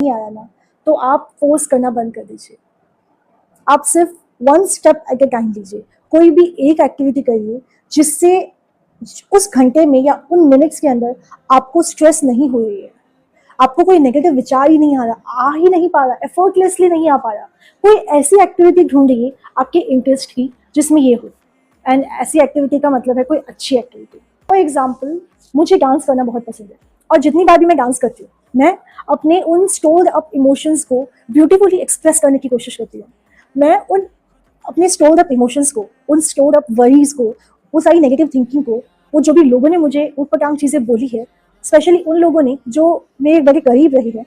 नहीं आया ना, तो आप फोर्स करना बंद कर दीजिए। आप सिर्फ one step at a time लीजिए। कोई भी एक एक्टिविटी करिए जिससे उस घंटे में या उन मिनट्स के अंदर आपको स्ट्रेस नहीं हो रही है, आपको कोई नेगेटिव विचार ही नहीं आ रहा, आ ही नहीं पा रहा, एफर्टलेसली नहीं आ पा रहा। कोई ऐसी एक्टिविटी ढूंढिए आपके इंटरेस्ट की जिसमें ये हो। एंड ऐसी एक्टिविटी का मतलब है कोई अच्छी एक्टिविटी। फॉर एग्जाम्पल, मुझे डांस करना बहुत पसंद है और जितनी बार भी मैं डांस करती हूँ, मैं अपने उन स्टोर्ड अप इमोशंस को ब्यूटीफुली एक्सप्रेस करने की कोशिश करती हूँ। मैं उन अपने स्टोर्ड अप इमोशंस को, उन स्टोर्ड अप वरीज को, वो सारी नेगेटिव थिंकिंग को, वो जो भी लोगों ने मुझे ऊटपटांग चीज़ें बोली है, स्पेशली उन लोगों ने जो मेरे बड़े करीब रहे हैं,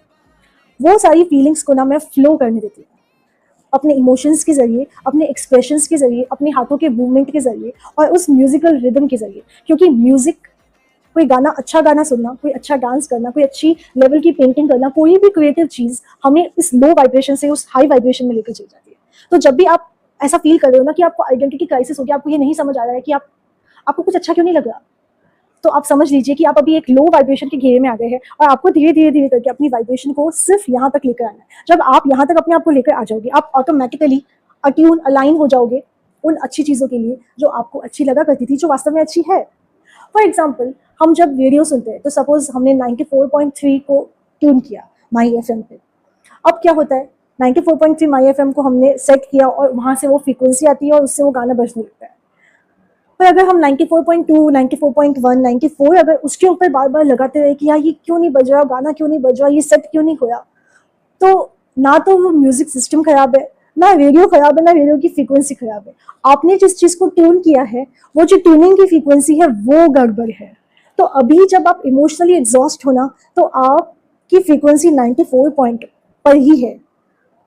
वो सारी फीलिंग्स को ना मैं फ्लो करने देती हूँ अपने इमोशंस के जरिए, अपने एक्सप्रेशंस के जरिए, अपने हाथों के मूवमेंट के जरिए और उस म्यूजिकल रिदम के जरिए। क्योंकि म्यूजिक, कोई गाना, अच्छा गाना सुनना, कोई अच्छा डांस करना, कोई अच्छी लेवल की पेंटिंग करना, कोई भी क्रिएटिव चीज़ हमें इस लो वाइब्रेशन से उस हाई वाइब्रेशन में लेकर चली जाती है। तो जब भी आप ऐसा फील कर रहे हो ना कि आपको आइडेंटिटी क्राइसिस हो गया, आपको ये नहीं समझ आ रहा है कि आपको कुछ अच्छा क्यों नहीं लग रहा, तो आप समझ लीजिए कि आप अभी एक लो वाइब्रेशन के घेरे में आ गए हैं और आपको धीरे धीरे धीरे करके अपनी वाइब्रेशन को सिर्फ यहाँ तक लेकर आना है। जब आप यहाँ तक अपने आप को लेकर आ जाओगे, आप ऑटोमेटिकली अट्यून, अलाइन हो जाओगे उन अच्छी चीज़ों के लिए जो आपको अच्छी लगा करती थी, जो वास्तव में अच्छी है। फॉर एग्जाम्पल, हम जब रेडियो सुनते हैं तो सपोज हमने 94.3 को ट्यून किया माई एफएम पे। अब क्या होता है, 94.3 माई एफएम को हमने सेट किया और वहाँ से वो फ्रीक्वेंसी आती है और उससे वो गाना बजने लगता है। पर अगर हम 94.2, 94.1, 94 अगर उसके ऊपर बार बार लगाते रहे कि यार ये क्यों नहीं बज रहा, गाना क्यों नहीं बज रहा, ये सेट क्यों नहीं होया, तो ना तो वो म्यूजिक सिस्टम खराब है, ना रेडियो खराब है, ना रेडियो की फ्रीक्वेंसी खराब है। आपने जिस चीज को ट्यून किया है, वो जो ट्यूनिंग की फ्रीक्वेंसी है वो गड़बड़ है। तो अभी जब आप इमोशनली एग्जॉस्ट हो ना, तो आपकी फ्रीक्वेंसी 94 पॉइंट पर ही है।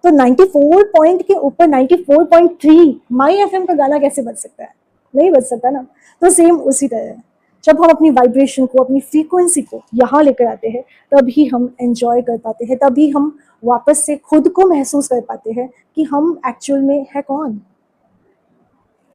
तो 94 पॉइंट के ऊपर 94.3 माई एफएम का गाना कैसे बज सकता है? नहीं बज सकता ना। तो सेम उसी तरह है, जब हम अपनी वाइब्रेशन को, अपनी फ्रीक्वेंसी को यहाँ लेकर आते हैं, तभी हम एंजॉय कर पाते हैं, तभी हम वापस से खुद को महसूस कर पाते हैं कि हम एक्चुअल में है कौन।